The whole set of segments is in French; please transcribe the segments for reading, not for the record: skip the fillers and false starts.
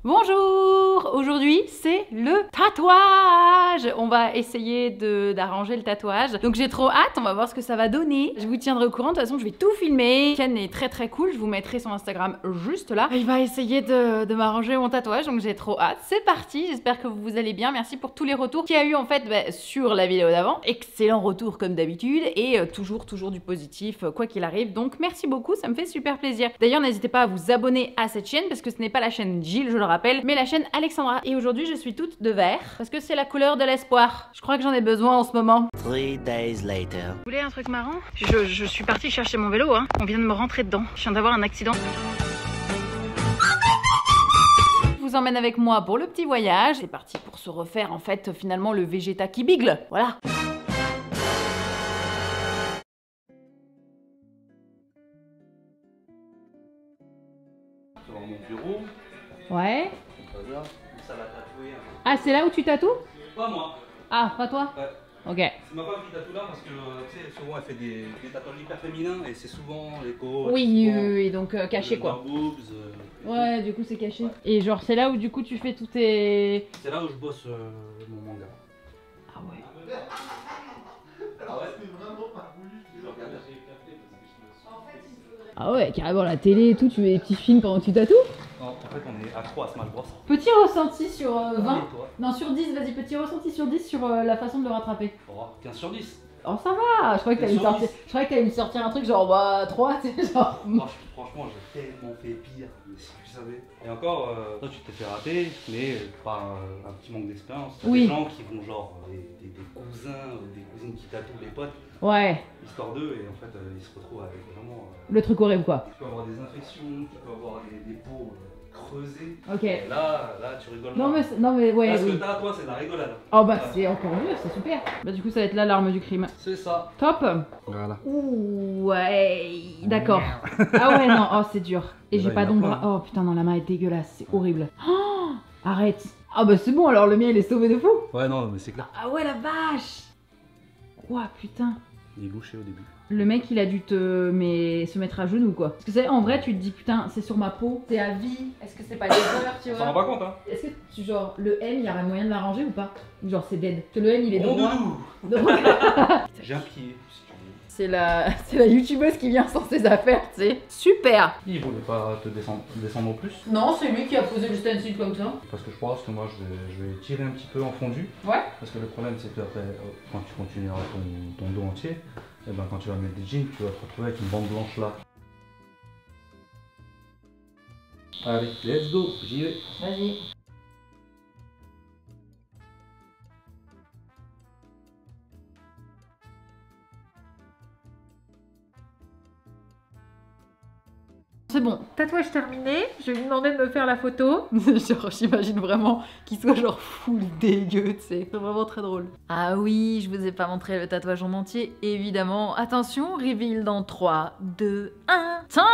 Bonjour! Aujourd'hui, c'est le tatouage! On va essayer d'arranger le tatouage. Donc j'ai trop hâte, on va voir ce que ça va donner. Je vous tiendrai au courant, de toute façon je vais tout filmer. Ken est très cool, je vous mettrai son Instagram juste là. Il va essayer de m'arranger mon tatouage, donc j'ai trop hâte. C'est parti, j'espère que vous allez bien. Merci pour tous les retours qu'il y a eu en fait sur la vidéo d'avant. Excellent retour comme d'habitude et toujours du positif quoi qu'il arrive. Donc merci beaucoup, ça me fait super plaisir. D'ailleurs n'hésitez pas à vous abonner à cette chaîne parce que ce n'est pas la chaîne Jill, je le rappelle, mais la chaîne Alexandra. Et aujourd'hui je suis toute de vert parce que c'est la couleur de l'espoir. Je crois que j'en ai besoin en ce moment. 3 days later. Vous voulez un truc marrant? Je suis partie chercher mon vélo, hein. On vient de me rentrer dedans. Je viens d'avoir un accident. Je vous emmène avec moi pour le petit voyage. C'est parti pour se refaire en fait finalement le Vegeta qui bigle. Voilà. Sur mon bureau. Ouais. Ça va tatouer. Ah, c'est là où tu tatoues? Pas moi. Ah, pas toi? Ouais. Ok. C'est ma femme qui tatoue là parce que tu sais, souvent elle fait des tatouages hyper féminins et c'est souvent les côtes. Oui, donc caché quoi. Boobs, Ouais, du coup c'est caché. Ouais. Et genre c'est là où du coup tu fais tous tes... C'est là où je bosse mon manga. Ah ouais. Ah ouais. Ah ouais, carrément la télé et tout, tu mets des petits films pendant que tu tatoues? Non, en fait on est accro à Smash Bros. Petit ressenti sur 20. Et toi? Non, sur 10, vas-y, petit ressenti sur 10 sur la façon de le rattraper. Oh, 15 sur 10. Oh ça va, je croyais que t'allais me sortir. Je croyais que t'allais me sortir un truc genre bah 3, tu sais, genre. Franchement, j'ai tellement fait pire, si tu savais. Et encore, toi tu t'es fait rater, mais par un petit manque d'expérience. Oui. Des gens qui vont genre, des cousins ou des cousines qui tatouent les potes, Ouais, histoire d'eux, et en fait ils se retrouvent avec vraiment... le truc horrible quoi. Tu peux avoir des infections, tu peux avoir des peaux creusées. Ok. Et là tu rigoles. Non mais ouais. Là, ce Oui. que t'as, toi, c'est de la rigolade. Oh bah c'est encore mieux, c'est super. Bah du coup ça va être l'alarme du crime. C'est ça. Top. Voilà. Ouh, ouais, d'accord. Ah ouais, non, oh c'est dur. Et Mais j'ai là, pas il y en a d'ombre. plein. Oh putain, non, la main est dégueulasse, c'est horrible. Oh, arrête. Ah bah c'est bon, alors le mien il est sauvé de fou. Ouais, non, mais c'est clair. Ah ouais, la vache. Ouah, putain. Il est bouché au début. Le mec il a dû se mettre à genoux quoi. Parce que c'est en vrai tu te dis putain c'est sur ma peau, c'est à vie, est-ce que c'est pas les heures tu On vois? s'en rend pas compte, hein. Est-ce que tu genre le M il y aurait moyen de l'arranger ou pas? Ou genre c'est dead? Parce que le M il est Bon droit. doudou. J'ai un pied, si tu veux. C'est la youtubeuse qui vient sans ses affaires, tu sais. Super. Il voulait pas te descendre au plus. Non, c'est lui qui a posé le stencil comme ça. Parce que je pense que moi je vais tirer un petit peu en fondu. Ouais. Parce que le problème c'est que après, quand tu continueras ton dos entier, et ben quand tu vas mettre des jeans, tu vas te retrouver avec une bande blanche là. Allez, let's go, j'y vais. Vas-y. C'est bon, tatouage terminé, je vais lui demander de me faire la photo. Genre j'imagine vraiment qu'il soit genre full dégueu, tu sais. C'est vraiment très drôle. Ah oui, je vous ai pas montré le tatouage en entier, évidemment. Attention, reveal dans 3, 2, 1. Tada!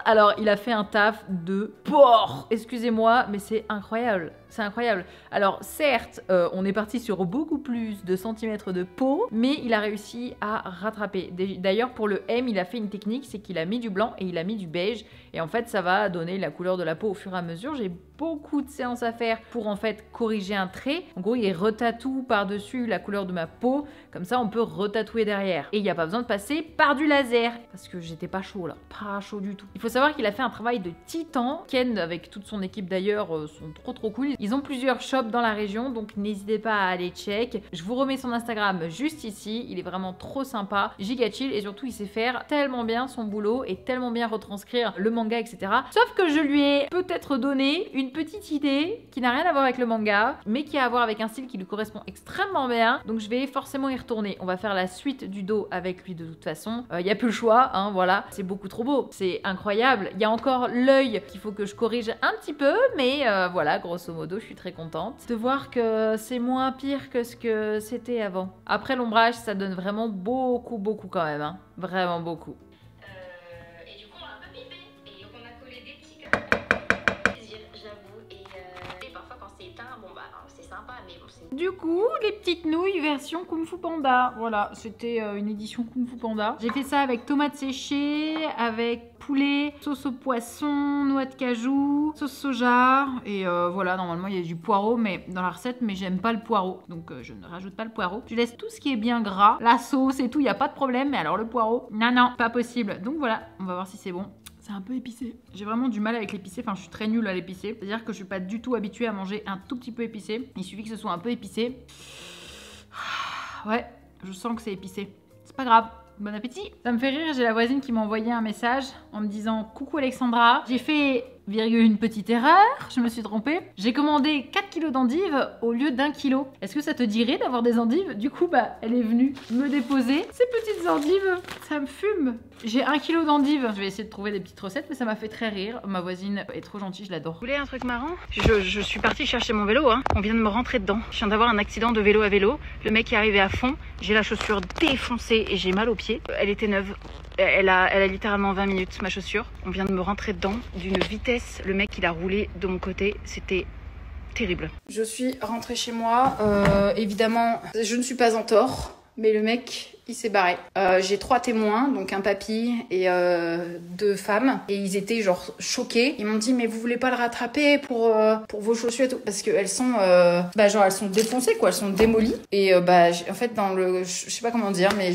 Alors, il a fait un taf de porc. Excusez-moi, mais c'est incroyable. C'est incroyable. Alors, certes, on est parti sur beaucoup plus de centimètres de peau, mais il a réussi à rattraper. D'ailleurs, pour le M, il a fait une technique, c'est qu'il a mis du blanc et il a mis du beige. Et en fait, ça va donner la couleur de la peau au fur et à mesure. J'ai beaucoup de séances à faire pour en fait corriger un trait. En gros, il retatoue par-dessus la couleur de ma peau. Comme ça, on peut retatouer derrière. Et il n'y a pas besoin de passer par du laser. Parce que j'étais pas chaud là. Pas chaud du tout. Il faut savoir qu'il a fait un travail de titan. Ken, avec toute son équipe d'ailleurs, sont trop cool. Ils ont plusieurs shops dans la région, donc n'hésitez pas à aller check. Je vous remets son Instagram juste ici. Il est vraiment trop sympa. Giga chill et surtout, il sait faire tellement bien son boulot et tellement bien retranscrire le manga, etc. Sauf que je lui ai peut-être donné une petite idée qui n'a rien à voir avec le manga, mais qui a à voir avec un style qui lui correspond extrêmement bien. Donc je vais forcément y retourner. On va faire la suite du dos avec lui de toute façon. Il n'y a plus le choix, hein, voilà. C'est beaucoup trop beau. C'est incroyable. Il y a encore l'œil qu'il faut que je corrige un petit peu, mais voilà, grosso modo, je suis très contente de voir que c'est moins pire que ce que c'était avant. Après l'ombrage, ça donne vraiment beaucoup quand même, hein. Vraiment beaucoup. Et du coup, on a un peu pipé et on a collé des petits plaisir, j'avoue. Et parfois, quand c'est putain, bon bah c'est sympa, mais bon c'est... Du coup, les petites nouilles version Kung Fu Panda. Voilà, c'était une édition Kung Fu Panda. J'ai fait ça avec tomates séchées, avec poulet, sauce au poisson, noix de cajou, sauce soja. Et voilà, normalement il y a du poireau mais dans la recette, mais j'aime pas le poireau. Donc je ne rajoute pas le poireau. Je laisse tout ce qui est bien gras, la sauce et tout, il n'y a pas de problème. Mais alors le poireau, non, pas possible. Donc voilà, on va voir si c'est bon. C'est un peu épicé. J'ai vraiment du mal avec l'épicé, enfin je suis très nulle à l'épicé. C'est-à-dire que je suis pas du tout habituée à manger un tout petit peu épicé. Il suffit que ce soit un peu épicé. Ouais, je sens que c'est épicé. C'est pas grave. Bon appétit. Ça me fait rire, j'ai la voisine qui m'a envoyé un message en me disant « Coucou Alexandra, j'ai fait... » une petite erreur, je me suis trompée. J'ai commandé 4 kilos d'endives au lieu d'1 kilo. Est-ce que ça te dirait d'avoir des endives? Du coup, bah, elle est venue me déposer ces petites endives. Ça me fume. J'ai 1 kilo d'endives. Je vais essayer de trouver des petites recettes, mais ça m'a fait très rire. Ma voisine est trop gentille, je l'adore. Vous voulez un truc marrant? Je suis partie chercher mon vélo, hein. On vient de me rentrer dedans. Je viens d'avoir un accident de vélo à vélo. Le mec est arrivé à fond. J'ai la chaussure défoncée et j'ai mal aux pieds. Elle était neuve. Elle a littéralement 20 minutes, ma chaussure. On vient de me rentrer dedans d'une vitesse. Le mec, il a roulé de mon côté. C'était terrible. Je suis rentrée chez moi. Évidemment, je ne suis pas en tort. Mais le mec, il s'est barré. J'ai 3 témoins, donc un papy et 2 femmes. Et ils étaient genre choqués. Ils m'ont dit, mais vous voulez pas le rattraper pour vos chaussures et tout? Parce qu'elles sont, genre elles sont défoncées quoi, elles sont démolies. Et en fait, dans le, je sais pas comment dire, mais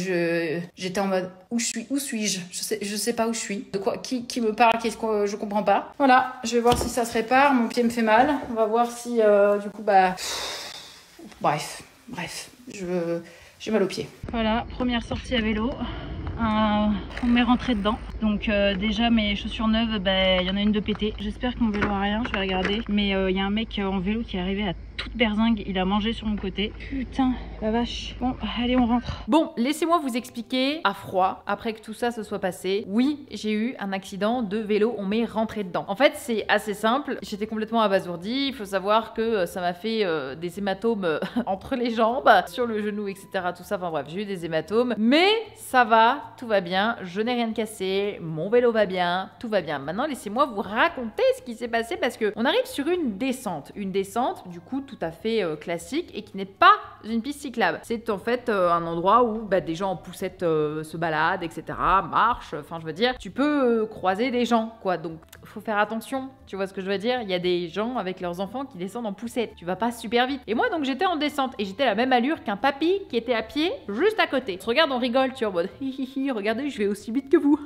j'étais en mode, où suis-je? Je sais pas où je suis. De quoi, qui me parle, qu'est-ce que je comprends pas. Voilà, je vais voir si ça se répare. Mon pied me fait mal. On va voir si, du coup, bref, j'ai mal aux pieds. Voilà, première sortie à vélo. On m'est rentré dedans. Donc déjà mes chaussures neuves, il y en a une de pétée. J'espère que mon vélo a rien, je vais regarder. Mais il y a un mec en vélo qui est arrivé à toute berzingue. Il a mangé sur mon côté. Putain, la vache. Bon, allez, on rentre. Bon, laissez-moi vous expliquer à froid, après que tout ça se soit passé. Oui, j'ai eu un accident de vélo, on m'est rentré dedans. En fait, c'est assez simple. J'étais complètement abasourdie. Il faut savoir que ça m'a fait des hématomes entre les jambes, sur le genou, etc. Tout ça, enfin bref, j'ai eu des hématomes. Mais ça va, tout va bien. Je n'ai rien de cassé. Mon vélo va bien. Tout va bien. Maintenant, laissez-moi vous raconter ce qui s'est passé parce que on arrive sur une descente. Une descente, du coup, tout à fait classique et qui n'est pas une piste cyclable. C'est en fait un endroit où des gens en poussette se baladent, etc. Marchent, enfin je veux dire, tu peux croiser des gens, quoi. Donc, faut faire attention, tu vois ce que je veux dire? Il y a des gens avec leurs enfants qui descendent en poussette. Tu vas pas super vite. Et moi, donc, j'étais en descente et j'étais à la même allure qu'un papy qui était à pied juste à côté. On se regarde, on rigole, tu vois, en mode hihihi, regardez, je vais aussi vite que vous.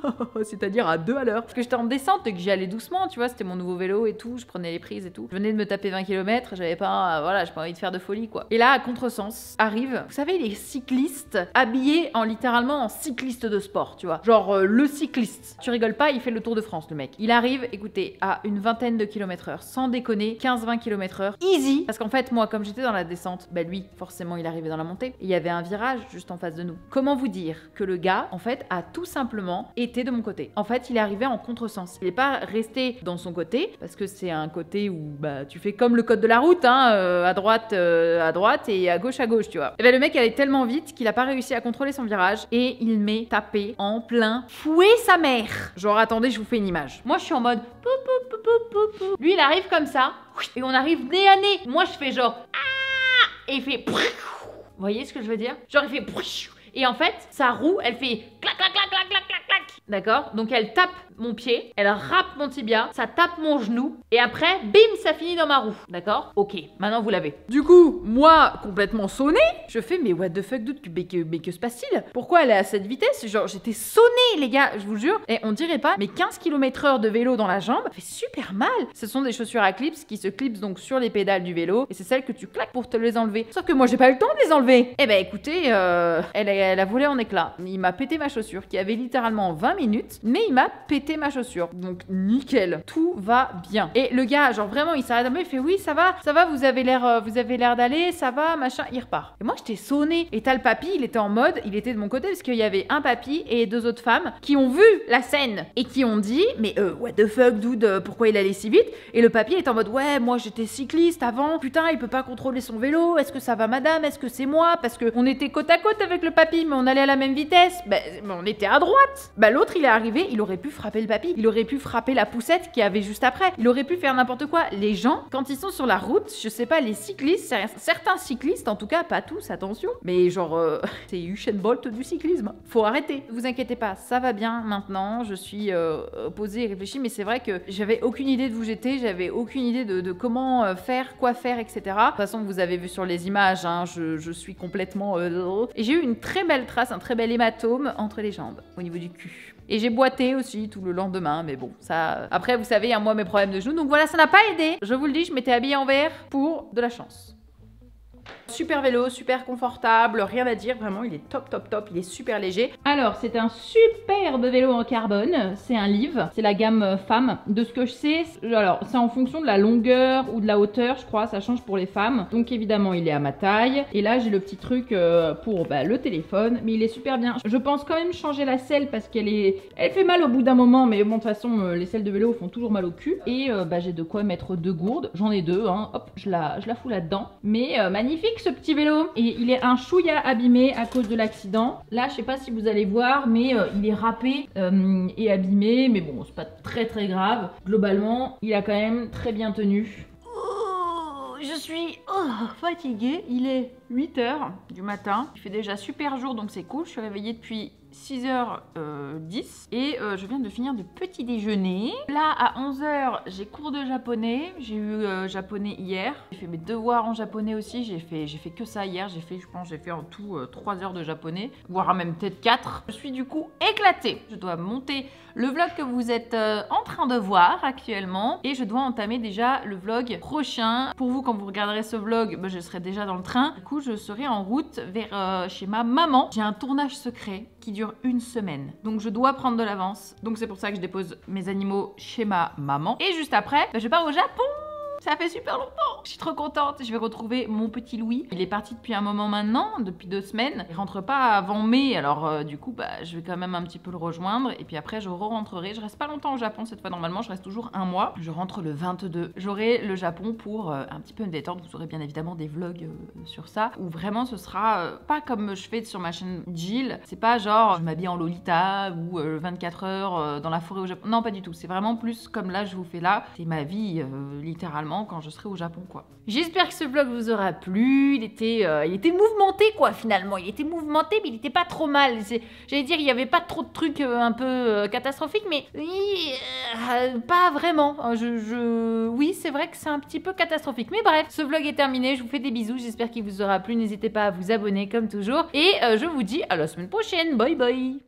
C'est-à-dire à 2 à l'heure. Parce que j'étais en descente et que j'y allais doucement, tu vois, c'était mon nouveau vélo et tout, je prenais les prises et tout. Je venais de me taper 20 km, j'avais pas, j'ai pas envie de faire de folie, quoi. Et là, à contresens, arrive, vous savez, les cyclistes habillés littéralement en cycliste de sport, tu vois. Genre, le cycliste. Tu rigoles pas, il fait le Tour de France, le mec. Il arrive, écoutez, à une vingtaine de kilomètres/heure, sans déconner, 15-20 km/h, easy. Parce qu'en fait, moi, comme j'étais dans la descente, lui, forcément, il arrivait dans la montée. Et il y avait un virage juste en face de nous. Comment vous dire que le gars, en fait, a tout simplement été de mon côté. En fait, il est arrivé en contresens. Il est pas resté dans son côté, parce que c'est un côté où, tu fais comme le code de la route, à droite et à gauche, tu vois. Et le mec allait tellement vite qu'il a pas réussi à contrôler son virage et il m'est tapé en plein fouet sa mère. Genre, attendez, je vous fais une image. Moi, je suis en mode pou, pou, pou, pou, pou, pou. Lui, il arrive comme ça et on arrive nez à nez. Moi, je fais genre ah, et il fait. Vous voyez ce que je veux dire? Genre, il fait. Et en fait, sa roue, elle fait clac, clac, clac, clac, clac, clac, clac. D'accord? Donc elle tape mon pied, elle râpe mon tibia, ça tape mon genou, et après, bim, ça finit dans ma roue. D'accord? Ok, maintenant vous l'avez. Du coup, moi, complètement sonnée, je fais, mais what the fuck, dude, mais que se passe-t-il? Pourquoi elle est à cette vitesse? Genre, j'étais sonnée, les gars, je vous jure. Et on dirait pas, mais 15 km/h de vélo dans la jambe, ça fait super mal. Ce sont des chaussures à clips qui se clipsent donc sur les pédales du vélo, et c'est celles que tu claques pour te les enlever. Sauf que moi, j'ai pas eu le temps de les enlever. Eh ben, écoutez, elle a volé en éclats. Il m'a pété ma chaussure, qui avait littéralement 20 minutes, mais il m'a pété ma chaussure. Donc nickel, tout va bien. Et le gars, genre vraiment, il s'arrête à moi, il fait oui, ça va, vous avez l'air d'aller, ça va, machin, il repart. Et moi, j'étais sonnée. Et t'as le papy, il était en mode, il était de mon côté parce qu'il y avait un papy et 2 autres femmes qui ont vu la scène et qui ont dit, mais what the fuck, dude, pourquoi il allait si vite? Et le papy est en mode, ouais, moi j'étais cycliste avant, putain, il peut pas contrôler son vélo, est-ce que ça va madame, est-ce que c'est moi? Parce que on était côte à côte avec le papy, mais on allait à la même vitesse. On était à droite. L'autre l'autre il est arrivé, il aurait pu frapper le papy, il aurait pu frapper la poussette qui avait juste après, il aurait pu faire n'importe quoi. Les gens, quand ils sont sur la route, je sais pas, les cyclistes, certains cyclistes, en tout cas, pas tous, attention, mais genre, c'est Usain Bolt du cyclisme. Faut arrêter. Vous inquiétez pas, ça va bien maintenant, je suis posée et réfléchie, mais c'est vrai que j'avais aucune idée de où j'étais, j'avais aucune idée de comment faire, quoi faire, etc. De toute façon, vous avez vu sur les images, hein, je suis complètement... Et j'ai eu une très belle trace, un très bel hématome entre les jambes, au niveau du cul. Et j'ai boité aussi tout le lendemain, mais bon, ça... Après, vous savez, hein, moi, mes problèmes de genoux, donc voilà, ça n'a pas aidé. Je vous le dis, je m'étais habillée en vert pour de la chance. Super vélo, super confortable, rien à dire, vraiment il est top top top, il est super léger. Alors c'est un superbe vélo en carbone, c'est un Liv, c'est la gamme femme. De ce que je sais, alors c'est en fonction de la longueur ou de la hauteur je crois, ça change pour les femmes. Donc évidemment il est à ma taille. Et là j'ai le petit truc pour le téléphone, mais il est super bien. Je pense quand même changer la selle parce elle fait mal au bout d'un moment, mais bon de toute façon les selles de vélo font toujours mal au cul. Et j'ai de quoi mettre 2 gourdes, j'en ai 2, hein. Hop, je la fous là-dedans. Mais magnifique ce petit vélo, et il est un chouïa abîmé à cause de l'accident. Là je sais pas si vous allez voir, mais il est râpé et abîmé, mais bon c'est pas très très grave. Globalement il a quand même très bien tenu. Je suis fatiguée, il est 8h du matin, il fait déjà super jour donc c'est cool, je suis réveillée depuis 6h10 et je viens de finir de petit déjeuner. Là à 11h j'ai cours de japonais, j'ai eu japonais hier, j'ai fait mes devoirs en japonais aussi, j'ai fait que ça hier, je pense j'ai fait en tout 3 heures de japonais, voire même peut-être 4. Je suis du coup éclatée, je dois monter le vlog que vous êtes en train de voir actuellement et je dois entamer déjà le vlog prochain. Pour vous quand vous regarderez ce vlog, je serai déjà dans le train, du coup je serai en route vers chez ma maman. J'ai un tournage secret qui dure 1 semaine. Donc je dois prendre de l'avance. Donc c'est pour ça que je dépose mes animaux chez ma maman. Et juste après, je pars au Japon. Ça fait super longtemps. Je suis trop contente. Je vais retrouver mon petit Louis. Il est parti depuis un moment maintenant, depuis 2 semaines. Il rentre pas avant mai. Alors du coup, je vais quand même un petit peu le rejoindre. Et puis après, je re-rentrerai. Je reste pas longtemps au Japon cette fois. Normalement, je reste toujours 1 mois. Je rentre le 22. J'aurai le Japon pour un petit peu me détendre. Vous aurez bien évidemment des vlogs sur ça. Où vraiment, ce sera pas comme je fais sur ma chaîne Jill. C'est pas genre, je m'habille en Lolita ou 24 heures dans la forêt au Japon. Non, pas du tout. C'est vraiment plus comme là, je vous fais là. C'est ma vie, littéralement, quand je serai au Japon, quoi. J'espère que ce vlog vous aura plu. Il était mouvementé, quoi, finalement. Il était mouvementé, mais il était pas trop mal. J'allais dire, il y avait pas trop de trucs un peu catastrophiques, mais pas vraiment. Oui, c'est vrai que c'est un petit peu catastrophique. Mais bref, ce vlog est terminé. Je vous fais des bisous. J'espère qu'il vous aura plu. N'hésitez pas à vous abonner, comme toujours. Et je vous dis à la semaine prochaine. Bye bye.